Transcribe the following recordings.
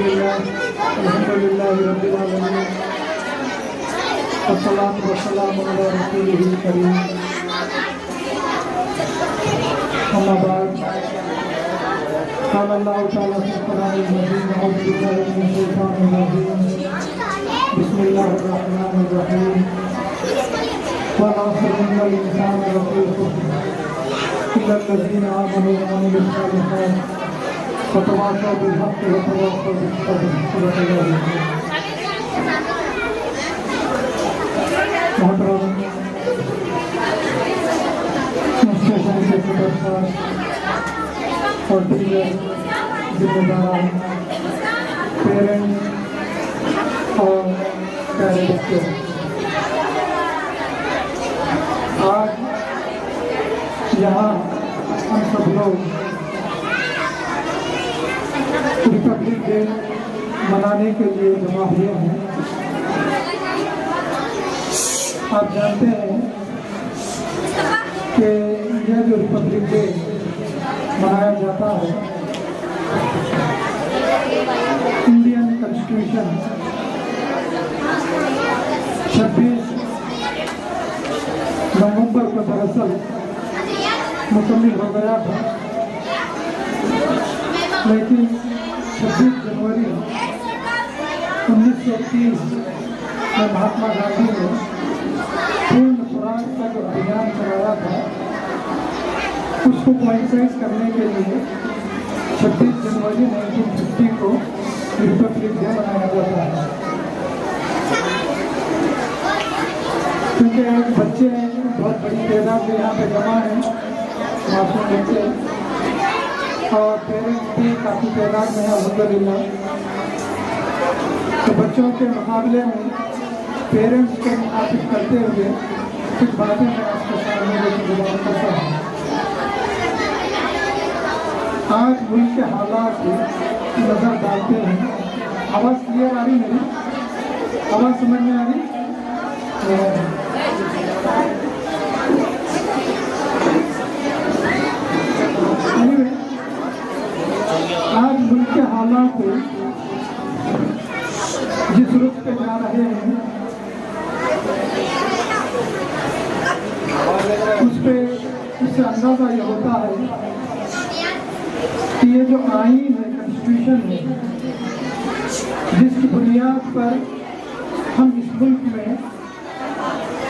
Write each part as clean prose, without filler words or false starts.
अल्हम्दुलिल्लाह रब्बिल आलमीन वस्सलातु वस्सलामु अला रसूलिहिल करीम अम्मा बाद क़ाल अल्लाहु तआला फ़िल क़ुरआनिल मजीद अऊज़ु बिल्लाहि मिनश शैतानिर रजीम बिस्मिल्लाहिर रहमानिर रहीम वल अस्र इन्नल इंसाना लफ़ी ख़ुस्र इल्ला अल्लज़ीना आमनू व अमिलुस सालिहात वतवासौ बिल हक़्क़ि वतवासौ बिस सब्र। मोहतरम स्टेशन के सदस्य और दीगर जिम्मेदार पेरेंट्स और प्यारे बच्चों, आज यहाँ हम सब लोग रिपब्लिक डे मनाने के लिए जमा हुए हैं। आप जानते हैं कि यह जो रिपब्लिक डे मनाया जाता है, इंडियन कॉन्स्टिट्यूशन 26 नवंबर को दरअसल मुकम्मल हो गया था, लेकिन 26 जनवरी 1930 में महात्मा गांधी ने पूर्ण स्वराज का जो अभियान चलाया था, उसको कोइंसाइड करने के लिए 26 जनवरी 1950 को रिपब्लिक डे मनाया जाता है। क्योंकि बच्चे बहुत बड़ी तादाद में यहाँ पे जमा हैं, मासूम बच्चे, और पेरेंट्स भी काफ़ी तादाद में है अल्हम्दुलिल्लाह। तो बच्चों के मुकाबले में पेरेंट्स को मुखातिब करते हुए कुछ बातें मैं आपके सामने लेकर गुज़ार करता हूँ। आज मुल्क के हालात की नज़र डालते हैं। आवाज़ क्लियर आ रही मेरी? आवाज़ समझ में आ रही? आज मुल्क के हालात जिस रुख पे जा रहे हैं, उससे अंदाजा ये होता है कि ये जो आईन है, कॉन्स्टिट्यूशन है, जिसकी बुनियाद पर हम इस मुल्क में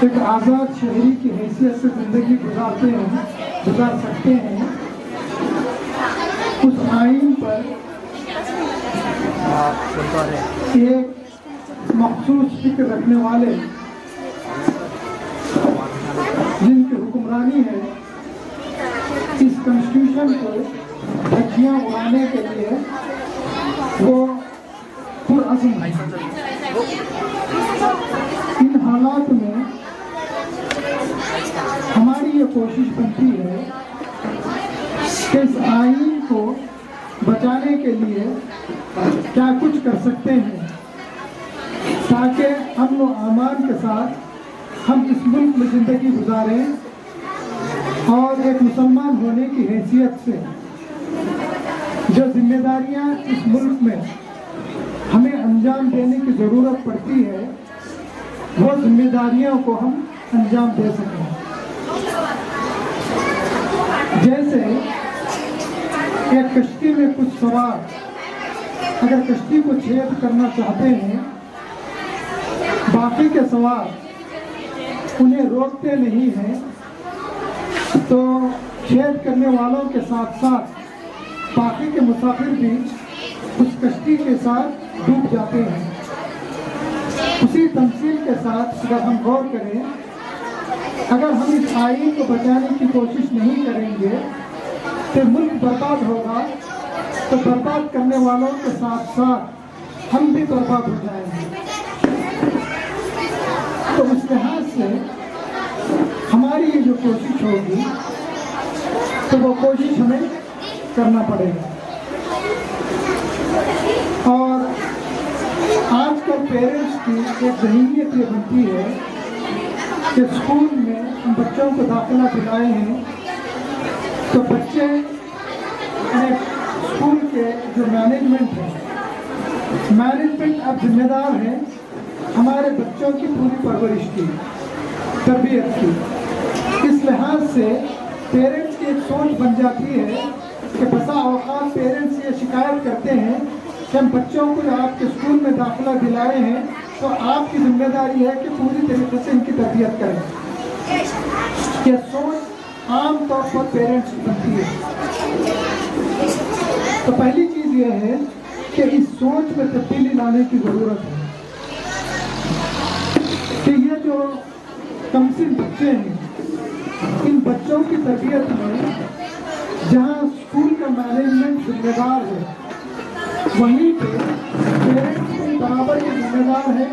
एक आज़ाद शहरी की हैसियत से ज़िंदगी गुजार सकते हैं, उस आईन पर एक मखसूस फिक्र रखने वाले जिनकी हुक्मरानी है, इस कॉन्स्टिट्यूशन को धज्जियां उड़ाने के लिए वो पुरअज़्म है। इन हालात में हमारी ये कोशिश बनती है कि इस आईन को बचाने के लिए क्या कुछ कर सकते हैं, ताकि अमन व अमान के साथ हम इस मुल्क में ज़िंदगी गुजारें और एक मुसलमान होने की हैसियत से जो जिम्मेदारियां इस मुल्क में हमें अंजाम देने की ज़रूरत पड़ती है, वो जिम्मेदारियों को हम अंजाम दे सकें। जैसे एक कश्ती में कुछ सवार अगर कश्ती को छेद करना चाहते हैं, बाकी के सवार उन्हें रोकते नहीं हैं, तो छेद करने वालों के साथ साथ बाकी के मुसाफिर भी उस कश्ती के साथ डूब जाते हैं। उसी तमसील के साथ अगर हम गौर करें, अगर हम इस आईन को बचाने की कोशिश नहीं करेंगे तो मुल्क बर्बाद होगा, तो बर्बाद करने वालों के साथ साथ हम भी बर्बाद हो जाएंगे। तो उस लिहाज से हमारी ये जो कोशिश होगी, तो वो कोशिश हमें करना पड़ेगा। और आजकल पेरेंट्स की एक ज़हनीत ये बनती है कि स्कूल में हम बच्चों को दाखिला दिलाए हैं, तो बच्चे स्कूल के जो मैनेजमेंट है मैनेजमेंट अब जिम्मेदार है हमारे बच्चों की पूरी परवरिश की, तरबियत की। इस लिहाज से पेरेंट्स की एक सोच बन जाती है कि बसा औकात पेरेंट्स ये शिकायत करते हैं कि हम बच्चों को आपके स्कूल में दाखिला दिलाए हैं तो आपकी जिम्मेदारी है कि पूरी तरीके से इनकी तरबियत करें। ये सोच आम तौर पर पेरेंट्स की बनती है। तो पहली चीज़ ये है कि इस सोच में तब्दीली लाने की ज़रूरत है कि ये जो कमसिन बच्चे हैं, इन बच्चों की तरबियत में जहाँ स्कूल का मैनेजमेंट जिम्मेदार है, वहीं पे पेरेंट्स भी बराबर के जिम्मेदार है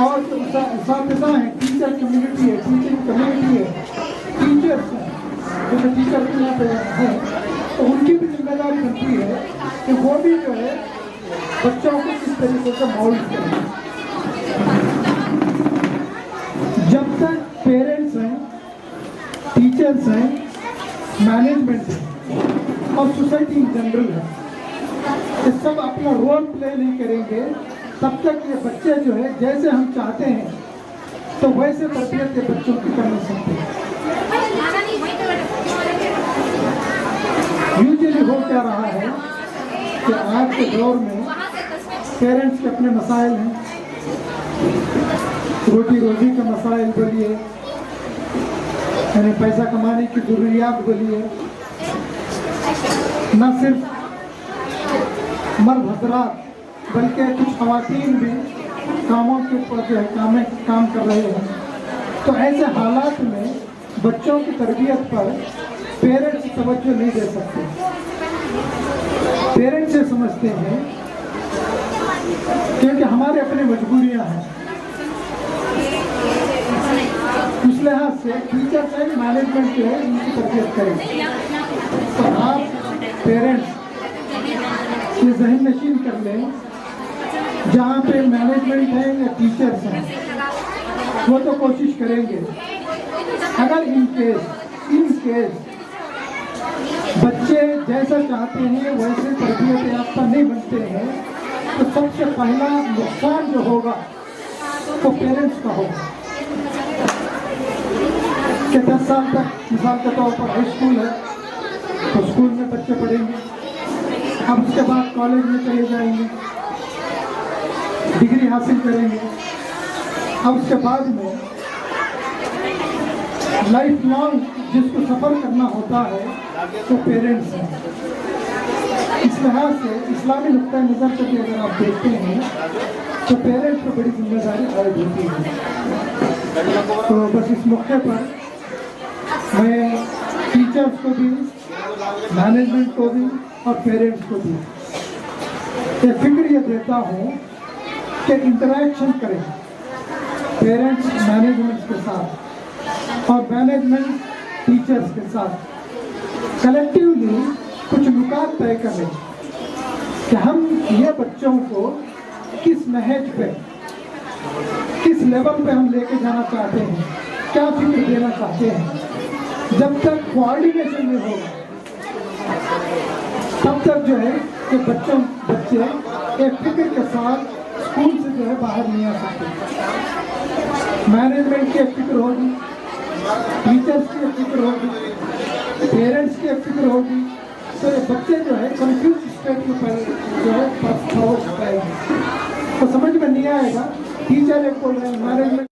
और जो इस्तिज़ा हैं, टीचर कम्युनिटी है, टीचिंग कम्युनिटी है, टीचर्स हैं, जैसे टीचर के यहाँ पे हैं, तो उनकी भी जिम्मेदारी बनती है कि वो भी जो है बच्चों को किस तरीके से मोल्ड करें। जब तक पेरेंट्स हैं, टीचर्स हैं, मैनेजमेंट है और सोसाइटी इन जनरल है, ये सब अपना रोल प्ले नहीं करेंगे, तब तक ये बच्चे जो है जैसे हम चाहते हैं तो वैसे तरबियत के बच्चों की कर नहीं सकते। यूजुअली हो क्या रहा है कि आज के दौर में पेरेंट्स के अपने मसाइल हैं, रोटी रोजी के मसाइल बोलिए, यानी पैसा कमाने की ज़रूरियात बोलिए, न सिर्फ मर्द हजरात बल्कि कुछ ख़वातीन भी कामों के ऊपर जो है काम कर रहे हैं। तो ऐसे हालात में बच्चों की तरबियत पर पेरेंट्स तवज्जो नहीं दे सकते। पेरेंट्स ये समझते हैं क्योंकि हमारे अपनी मजबूरियां हैं, इस लिहाज से टीचर्स है, मैनेजमेंट जो है इनकी तरबियत करें। तो आप पेरेंट्स ये जहन नशीन कर लें, जहाँ पे मैनेजमेंट है या टीचर्स हैं वो तो कोशिश करेंगे, अगर इन केस बच्चे जैसा चाहते हैं वैसे तरबियत याफ्ता नहीं बनते हैं तो सबसे पहला नुकसान जो होगा वो पेरेंट्स का होगा। कि 10 साल तक मिसाल के तौर पर हाई स्कूल है तो स्कूल में बच्चे पढ़ेंगे, अब उसके बाद कॉलेज में चले जाएंगे, डिग्री हासिल करेंगे, अब उसके बाद में लाइफ लॉन्ग जिसको सफ़र करना होता है तो पेरेंट्स हैं। इस लिहाज से इस्लामी नुक्ता नज़र से भी अगर आप देखते हैं तो पेरेंट्स को बड़ी जिम्मेदारी आयद होती है। तो बस इस मौके पर मैं टीचर्स को भी, मैनेजमेंट को भी और पेरेंट्स को भी ये फिक्र ये देता हूँ कि इंटरेक्शन करें पेरेंट्स मैनेजमेंट के साथ और मैनेजमेंट टीचर्स के साथ, कलेक्टिवली कुछ नुकात तय करें कि हम ये बच्चों को किस नहज पे, किस लेवल पे हम लेके जाना चाहते हैं, क्या फिक्र देना चाहते हैं। जब तक कोऑर्डिनेशन नहीं होगा तब तक जो है कि बच्चे एक फिक्र के साथ स्कूल से जो है बाहर नहीं आ सकते। मैनेजमेंट की एक फिक्र होगी, टीचर्स की एक फिक्र होगी, पेरेंट्स की एक फिक्र होगी, तो ये बच्चे जो है कंफ्यूज स्टेट में जो है पहुंच पाएंगे, तो समझ में नहीं आएगा। टीचर एक बोल रहे हैं, मैनेजमेंट